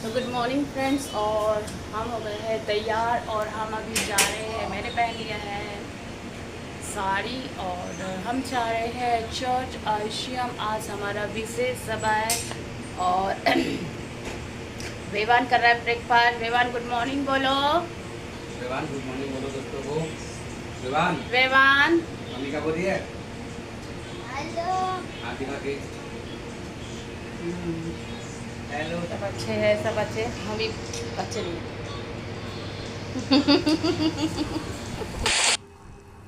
तो good morning friends. और हम हो गए हैं तैयार और हम अभी जा रहे हैं। मैंने पहन लिया है साड़ी और हम जा रहे हैं चर्च आशियम। आज हमारा विशेष सभा है और वेवान कर रहा है ब्रेकफास्ट। वेवान गुड मॉर्निंग बोलो। रेवान गुड मॉर्निंग बोलो दोस्तों को। रेवान वेवान मम्मी का बोलिए हेलो। आंटी का के हेलो। सब अच्छे हैं, सब अच्छे। हम भी अच्छे नहीं।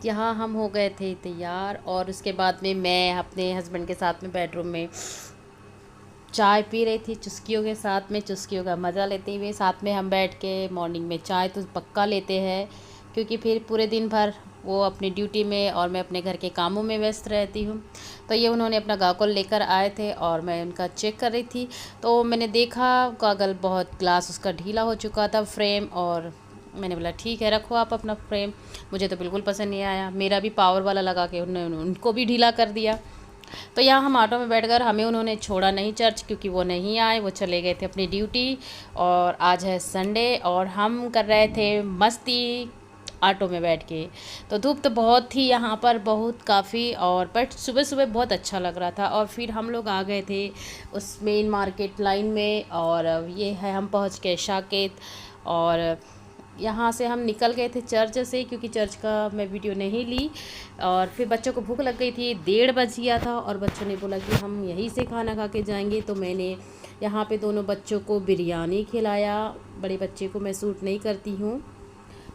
यहाँ हम हो गए थे तैयार और उसके बाद में मैं अपने हस्बैंड के साथ में बेडरूम में चाय पी रही थी चुस्कियों के साथ में। चुस्कियों का मज़ा लेते हुए साथ में हम बैठ के मॉर्निंग में चाय तो पक्का लेते हैं, क्योंकि फिर पूरे दिन भर वो अपनी ड्यूटी में और मैं अपने घर के कामों में व्यस्त रहती हूँ। तो ये उन्होंने अपना गागल लेकर आए थे और मैं उनका चेक कर रही थी। तो मैंने देखा गागल बहुत ग्लास उसका ढीला हो चुका था फ्रेम, और मैंने बोला ठीक है रखो आप अपना फ्रेम। मुझे तो बिल्कुल पसंद नहीं आया। मेरा भी पावर वाला लगा के उन्होंने उनको भी ढीला कर दिया। तो यहाँ हम ऑटो में बैठकर हमें उन्होंने छोड़ा नहीं चर्च, क्योंकि वो नहीं आए, वो चले गए थे अपनी ड्यूटी। और आज है संडे और हम कर रहे थे मस्ती ऑटो में बैठ के। तो धूप तो बहुत थी यहाँ पर, बहुत काफ़ी, और बट सुबह सुबह बहुत अच्छा लग रहा था। और फिर हम लोग आ गए थे उस मेन मार्केट लाइन में, और ये है हम पहुँच गए साकेत। और यहाँ से हम निकल गए थे चर्च से, क्योंकि चर्च का मैं वीडियो नहीं ली। और फिर बच्चों को भूख लग गई थी, 1:30 गया था और बच्चों ने बोला कि हम यहीं से खाना खा के जाएंगे। तो मैंने यहाँ पे दोनों बच्चों को बिरयानी खिलाया। बड़े बच्चे को मैं शूट नहीं करती हूँ,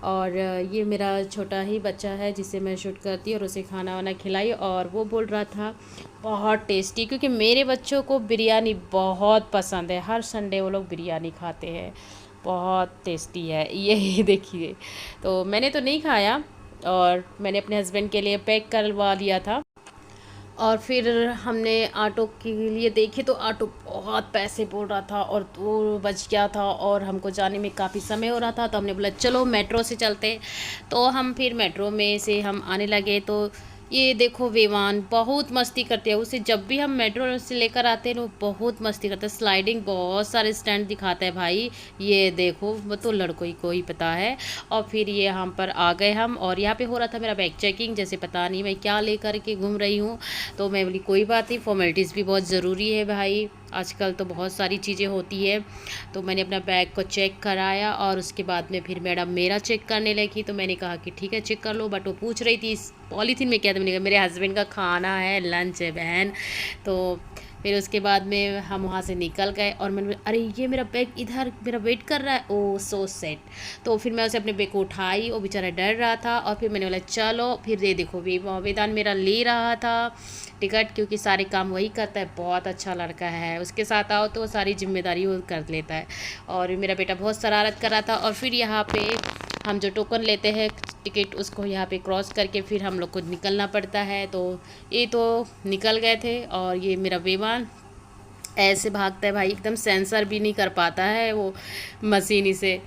और ये मेरा छोटा ही बच्चा है जिसे मैं शूट करती हूँ, और उसे खाना वाना खिलाई। और वो बोल रहा था बहुत टेस्टी, क्योंकि मेरे बच्चों को बिरयानी बहुत पसंद है। हर संडे वो लोग बिरयानी खाते हैं। बहुत टेस्टी है ये देखिए। तो मैंने तो नहीं खाया, और मैंने अपने हस्बैंड के लिए पैक करवा लिया था। और फिर हमने ऑटो के लिए देखे तो ऑटो बहुत पैसे बोल रहा था, और 2 बज गया था और हमको जाने में काफ़ी समय हो रहा था। तो हमने बोला चलो मेट्रो से चलते। तो हम फिर मेट्रो में से हम आने लगे। तो ये देखो वेवान बहुत मस्ती करते हैं। उसे जब भी हम मेट्रो से लेकर आते हैं वो बहुत मस्ती करता है। स्लाइडिंग बहुत सारे स्टैंड दिखाता है भाई। ये देखो वो तो लड़कों को ही पता है। और फिर ये हम पर आ गए हम, और यहाँ पे हो रहा था मेरा बैग चेकिंग। जैसे पता नहीं मैं क्या लेकर के घूम रही हूँ। तो मैं बोली कोई बात नहीं, फॉर्मेलिटीज़ भी बहुत ज़रूरी है भाई, आजकल तो बहुत सारी चीज़ें होती है। तो मैंने अपना बैग को चेक कराया, और उसके बाद में फिर मैडम मेरा चेक करने लगी। तो मैंने कहा कि ठीक है चेक कर लो, बट वो पूछ रही थी इस पॉलीथीन में क्या था। मैंने कहा मेरे हस्बैंड का खाना है, लंच है बहन। तो फिर उसके बाद में हम वहाँ से निकल गए, और मैंने अरे ये मेरा बैग इधर मेरा वेट कर रहा है, ओ सो सेट। तो फिर मैं उसे अपने बैग को उठाई, वो बेचारा डर रहा था। और फिर मैंने बोला चलो, फिर दे देखो वेदान मेरा ले रहा था टिकट, क्योंकि सारे काम वही करता है। बहुत अच्छा लड़का है, उसके साथ आओ तो वो सारी जिम्मेदारी वो कर लेता है। और मेरा बेटा बहुत शरारत कर रहा था। और फिर यहाँ पे हम जो टोकन लेते हैं टिकट, उसको यहाँ पे क्रॉस करके फिर हम लोग को निकलना पड़ता है। तो ये तो निकल गए थे। और ये मेरा बेवान ऐसे भागता है भाई, एकदम सेंसर भी नहीं कर पाता है वो मशीन, से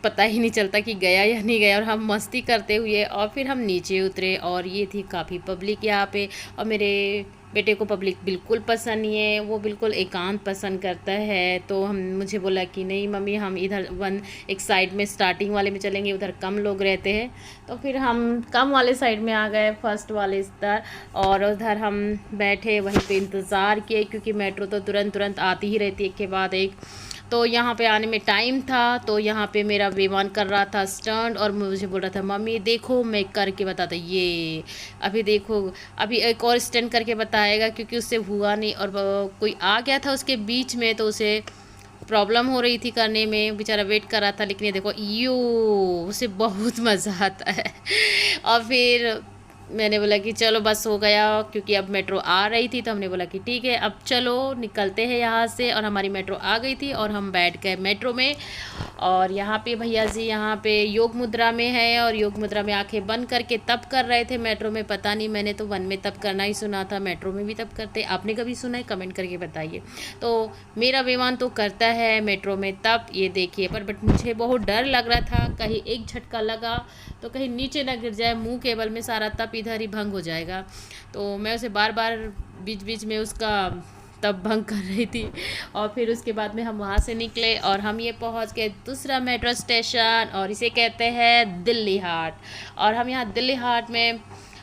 पता ही नहीं चलता कि गया या नहीं गया। और हम मस्ती करते हुए और फिर हम नीचे उतरे, और ये थी काफ़ी पब्लिक यहाँ पे। और मेरे बेटे को पब्लिक बिल्कुल पसंद नहीं है, वो बिल्कुल एकांत पसंद करता है। तो हम मुझे बोला कि नहीं मम्मी हम इधर एक साइड में स्टार्टिंग वाले में चलेंगे, उधर कम लोग रहते हैं। तो फिर हम कम वाले साइड में आ गए, फर्स्ट वाले स्तर। और उधर हम बैठे वहीं पे इंतज़ार किए, क्योंकि मेट्रो तो तुरंत तुरंत आती ही रहती है एक के बाद एक। तो यहाँ पे आने में टाइम था। तो यहाँ पे मेरा विमान कर रहा था स्टंट, और मुझे बोल रहा था मम्मी देखो मैं करके बताता। ये अभी देखो, अभी एक और स्टंट करके बताएगा, क्योंकि उससे हुआ नहीं। और कोई आ गया था उसके बीच में, तो उसे प्रॉब्लम हो रही थी करने में, बेचारा वेट कर रहा था। लेकिन ये देखो यो, उसे बहुत मज़ा आता है। और फिर मैंने बोला कि चलो बस हो गया, क्योंकि अब मेट्रो आ रही थी। तो हमने बोला कि ठीक है अब चलो निकलते हैं यहाँ से। और हमारी मेट्रो आ गई थी और हम बैठ गए मेट्रो में। और यहाँ पे भैया जी यहाँ पे योग मुद्रा में है, और योग मुद्रा में आंखें बंद करके तप कर रहे थे मेट्रो में। पता नहीं, मैंने तो वन में तप करना ही सुना था, मेट्रो में भी तप करते। आपने कभी सुना है? कमेंट करके बताइए। तो मेरा विमान तो करता है मेट्रो में तप, ये देखिए। बट मुझे बहुत डर लग रहा था, कहीं एक झटका लगा तो कहीं नीचे ना गिर जाए, मुंह केबल में सारा तप इधर ही भंग हो जाएगा। तो मैं उसे बार बार बीच बीच में उसका तब भंग कर रही थी। और फिर उसके बाद में हम वहाँ से निकले और हम ये पहुँच गए दूसरा मेट्रो स्टेशन, और इसे कहते हैं दिल्ली हाट। और हम यहाँ दिल्ली हाट में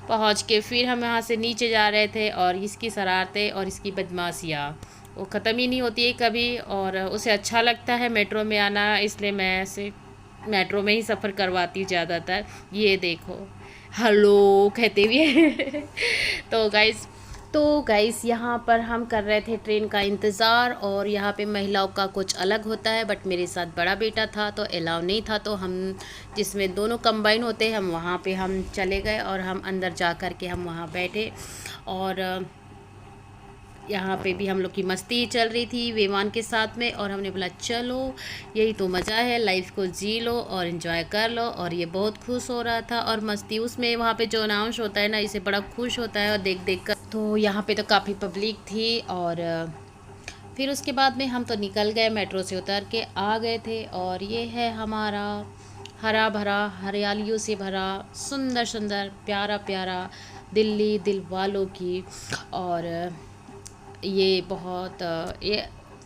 पहुँच के फिर हम यहाँ से नीचे जा रहे थे, और इसकी शरारतें और इसकी बदमाशियाँ वो ख़त्म ही नहीं होती है कभी, और उसे अच्छा लगता है मेट्रो में आना, इसलिए मैं ऐसे मेट्रो में ही सफ़र करवाती हूँ ज़्यादातर। ये देखो हेलो कहते हुए तो गाइस यहाँ पर हम कर रहे थे ट्रेन का इंतज़ार, और यहाँ पे महिलाओं का कुछ अलग होता है, बट मेरे साथ बड़ा बेटा था तो अलाउ नहीं था, तो हम जिसमें दोनों कंबाइन होते हैं हम वहाँ पे हम चले गए, और हम अंदर जा कर के हम वहाँ बैठे। और यहाँ पे भी हम लोग की मस्ती चल रही थी विमान के साथ में, और हमने बोला चलो यही तो मज़ा है, लाइफ को जी लो और इन्जॉय कर लो। और ये बहुत खुश हो रहा था और मस्ती उसमें, वहाँ पे जो अनाउंस होता है ना, इसे बड़ा खुश होता है और देख देख कर। तो यहाँ पे तो काफ़ी पब्लिक थी, और फिर उसके बाद में हम तो निकल गए, मेट्रो से उतर के आ गए थे। और ये है हमारा हरा भरा, हरियालियों से भरा, सुंदर सुंदर, प्यारा प्यारा दिल्ली दिल वालों की। और ये बहुत ये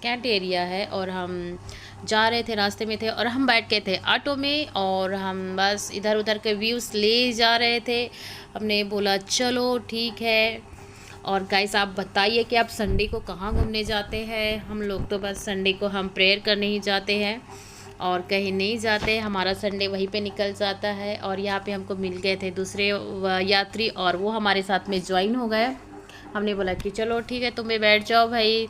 कैंट एरिया है, और हम जा रहे थे, रास्ते में थे, और हम बैठ गए थे ऑटो में, और हम बस इधर उधर के व्यूज़ ले जा रहे थे। हमने बोला चलो ठीक है। और गाइस आप बताइए कि आप संडे को कहाँ घूमने जाते हैं? हम लोग तो बस संडे को हम प्रेयर करने ही जाते हैं और कहीं नहीं जाते, हमारा संडे वहीं पे निकल जाता है। और यहाँ पे हमको मिल गए थे दूसरे यात्री, और वो हमारे साथ में ज्वाइन हो गए। हमने बोला कि चलो ठीक है, तुम्हें बैठ जाओ भाई,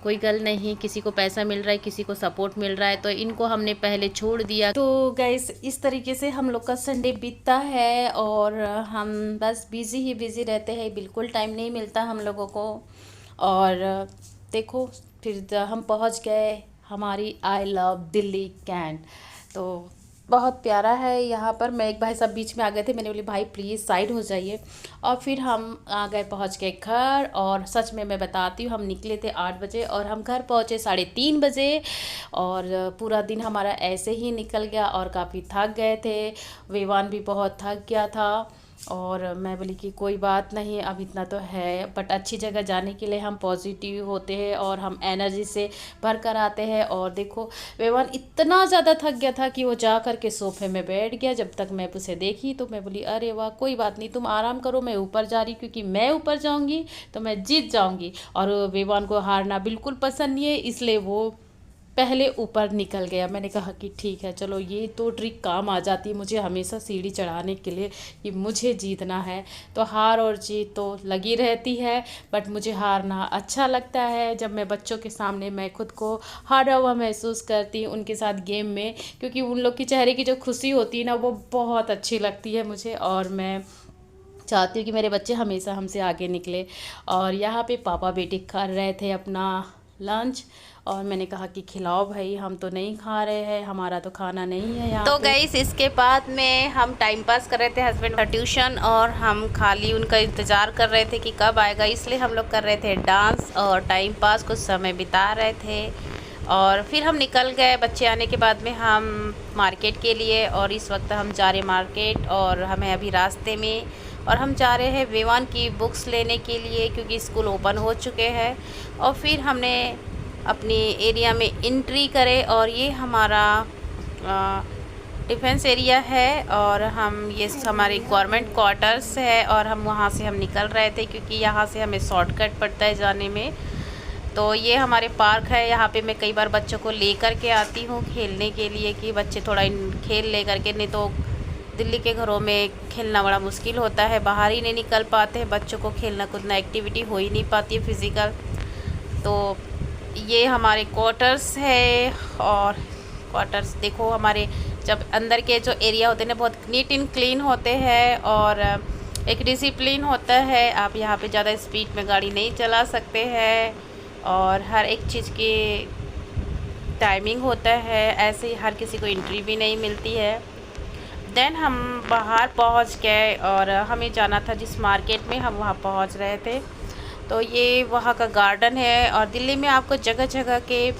कोई गल नहीं, किसी को पैसा मिल रहा है, किसी को सपोर्ट मिल रहा है, तो इनको हमने पहले छोड़ दिया। तो गाइस इस तरीके से हम लोग का संडे बीतता है, और हम बस बिज़ी ही बिज़ी रहते हैं, बिल्कुल टाइम नहीं मिलता हम लोगों को। और देखो फिर हम पहुंच गए हमारी आई लव दिल्ली कैंट। तो बहुत प्यारा है यहाँ पर। मैं एक भाई साहब बीच में आ गए थे, मैंने बोली भाई प्लीज़ साइड हो जाइए। और फिर हम आ गए, पहुँच गए घर। और सच में मैं बताती हूँ, हम निकले थे 8 बजे और हम घर पहुँचे 3:30 बजे। और पूरा दिन हमारा ऐसे ही निकल गया, और काफ़ी थक गए थे, विवान भी बहुत थक गया था। और मैं बोली कि कोई बात नहीं, अब इतना तो है, बट अच्छी जगह जाने के लिए हम पॉजिटिव होते हैं और हम एनर्जी से भर कर आते हैं। और देखो वेवान इतना ज़्यादा थक गया था कि वो जा कर के सोफे में बैठ गया। जब तक मैं उसे देखी तो मैं बोली अरे वाह कोई बात नहीं, तुम आराम करो, मैं ऊपर जा रही, क्योंकि मैं ऊपर जाऊंगी तो मैं जीत जाऊंगी। और वेवान को हारना बिल्कुल पसंद नहीं है, इसलिए वो पहले ऊपर निकल गया। मैंने कहा कि ठीक है चलो, ये तो ट्रिक काम आ जाती है मुझे हमेशा सीढ़ी चढ़ाने के लिए कि मुझे जीतना है। तो हार और जीत तो लगी रहती है, बट मुझे हारना अच्छा लगता है। जब मैं बच्चों के सामने मैं खुद को हारा हुआ महसूस करती हूँ उनके साथ गेम में, क्योंकि उन लोग की चेहरे की जो खुशी होती है ना, वो बहुत अच्छी लगती है मुझे। और मैं चाहती हूँ कि मेरे बच्चे हमेशा हमसे आगे निकले। और यहाँ पे पापा बेटी कर रहे थे अपना लंच, और मैंने कहा कि खिलाओ भाई, हम तो नहीं खा रहे हैं, हमारा तो खाना नहीं है यहाँ। तो गाइस इसके बाद में हम टाइम पास कर रहे थे, हस्बैंड का ट्यूशन, और हम खाली उनका इंतज़ार कर रहे थे कि कब आएगा, इसलिए हम लोग कर रहे थे डांस और टाइम पास, कुछ समय बिता रहे थे। और फिर हम निकल गए बच्चे आने के बाद में हम मार्केट के लिए। और इस वक्त हम जा रहे मार्केट, और हमें अभी रास्ते में, और हम जा रहे हैं विवान की बुक्स लेने के लिए, क्योंकि स्कूल ओपन हो चुके हैं। और फिर हमने अपनी एरिया में एंट्री करे, और ये हमारा डिफेंस एरिया है, और हम ये हमारे गवर्नमेंट क्वार्टर्स है, और हम वहाँ से हम निकल रहे थे क्योंकि यहाँ से हमें शॉर्टकट पड़ता है जाने में। तो ये हमारे पार्क है, यहाँ पे मैं कई बार बच्चों को लेकर के आती हूँ खेलने के लिए, कि बच्चे थोड़ा खेल ले करके, नहीं तो दिल्ली के घरों में खेलना बड़ा मुश्किल होता है, बाहर ही नहीं निकल पाते हैं, बच्चों को खेलना कूदना एक्टिविटी हो ही नहीं पाती है फिज़िकल। तो ये हमारे क्वार्टर्स है, और क्वार्टर्स देखो हमारे जब अंदर के जो एरिया होते हैं ना, बहुत नीट एंड क्लीन होते हैं, और एक डिसिप्लिन होता है। आप यहाँ पे ज़्यादा स्पीड में गाड़ी नहीं चला सकते हैं, और हर एक चीज़ की टाइमिंग होता है, ऐसे ही हर किसी को एंट्री भी नहीं मिलती है। देन हम बाहर पहुँच गए, और हमें जाना था जिस मार्केट में, हम वहाँ पहुँच रहे थे। तो ये वहाँ का गार्डन है, और दिल्ली में आपको जगह जगह के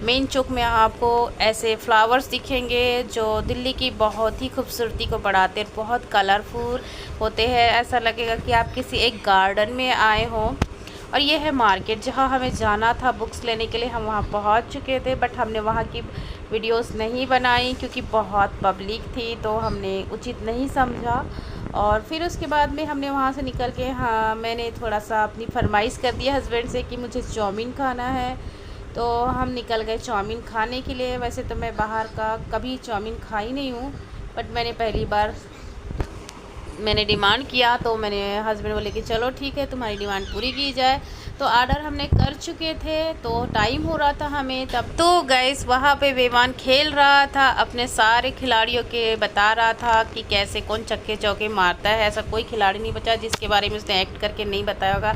मेन चौक में आपको ऐसे फ्लावर्स दिखेंगे जो दिल्ली की बहुत ही खूबसूरती को बढ़ाते हैं, बहुत कलरफुल होते हैं, ऐसा लगेगा कि आप किसी एक गार्डन में आए हों। और ये है मार्केट जहाँ हमें जाना था बुक्स लेने के लिए। हम वहाँ पहुँच चुके थे, बट हमने वहाँ की वीडियोस नहीं बनाई क्योंकि बहुत पब्लिक थी, तो हमने उचित नहीं समझा। और फिर उसके बाद में हमने वहाँ से निकल के, हाँ, मैंने थोड़ा सा अपनी फरमाइश कर दिया हस्बैंड से कि मुझे चाउमीन खाना है, तो हम निकल गए चाउमीन खाने के लिए। वैसे तो मैं बाहर का कभी चाउमीन खाई नहीं हूँ, बट मैंने पहली बार मैंने डिमांड किया, तो मैंने हस्बैंड बोले कि चलो ठीक है, तुम्हारी डिमांड पूरी की जाए। तो ऑर्डर हमने कर चुके थे, तो टाइम हो रहा था हमें तब। तो गाइस वहाँ पे वेवान खेल रहा था, अपने सारे खिलाड़ियों के बता रहा था कि कैसे कौन छक्के चौके मारता है। ऐसा कोई खिलाड़ी नहीं बचा जिसके बारे में उसने एक्ट करके नहीं बताया होगा।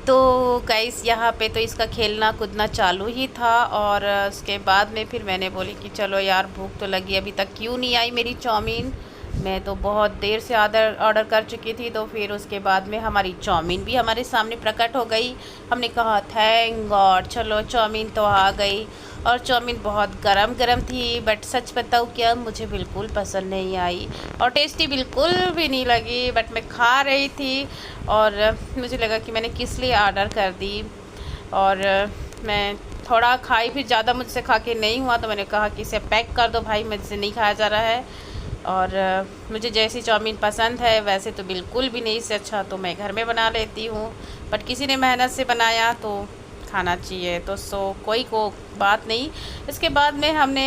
तो गाइस यहाँ पे तो इसका खेलना कूदना चालू ही था। और उसके बाद में फिर मैंने बोली कि चलो यार, भूख तो लगी, अभी तक क्यों नहीं आई मेरी चाउमीन। मैं तो बहुत देर से ऑर्डर कर चुकी थी। तो फिर उसके बाद में हमारी चाउमीन भी हमारे सामने प्रकट हो गई। हमने कहा थैंक गॉड, चलो चाउमीन तो आ गई। और चाउमीन बहुत गरम गरम थी, बट सच बताऊँ क्या, मुझे बिल्कुल पसंद नहीं आई और टेस्टी बिल्कुल भी नहीं लगी। बट मैं खा रही थी और मुझे लगा कि मैंने किस लिए ऑर्डर कर दी। और मैं थोड़ा खाई, फिर ज़्यादा मुझसे खा के नहीं हुआ, तो मैंने कहा कि इसे पैक कर दो भाई, मुझसे नहीं खाया जा रहा है। और मुझे जैसी चाउमीन पसंद है वैसे तो बिल्कुल भी नहीं, इससे अच्छा तो मैं घर में बना लेती हूँ, बट किसी ने मेहनत से बनाया तो खाना चाहिए। तो कोई को बात नहीं। इसके बाद में हमने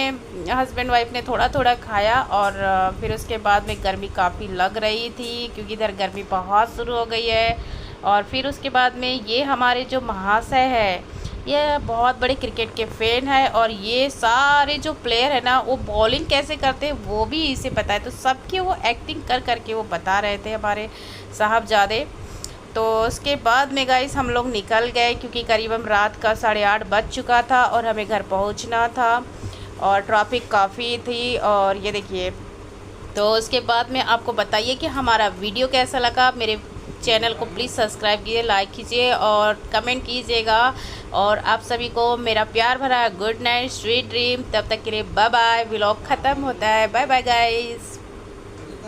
हस्बैंड वाइफ ने थोड़ा थोड़ा खाया। और फिर उसके बाद में गर्मी काफ़ी लग रही थी क्योंकि इधर गर्मी बहुत शुरू हो गई है। और फिर उसके बाद में ये हमारे जो महाशय है, ये बहुत बड़े क्रिकेट के फ़ैन है, और ये सारे जो प्लेयर है ना, वो बॉलिंग कैसे करते हैं वो भी इसे पता है। तो सबके वो एक्टिंग कर करके वो बता रहे थे हमारे साहबजादे। तो उसके बाद में गाइस हम लोग निकल गए क्योंकि करीबन रात का 8:30 बज चुका था और हमें घर पहुंचना था और ट्रैफिक काफ़ी थी। और ये देखिए, तो उसके बाद में आपको बताइए कि हमारा वीडियो कैसा लगा। मेरे चैनल को प्लीज़ सब्सक्राइब कीजिए, लाइक कीजिए और कमेंट कीजिएगा। और आप सभी को मेरा प्यार भरा गुड नाइट, स्वीट ड्रीम। तब तक के लिए बाय बाय। व्लॉग ख़त्म होता है। Bye bye guys.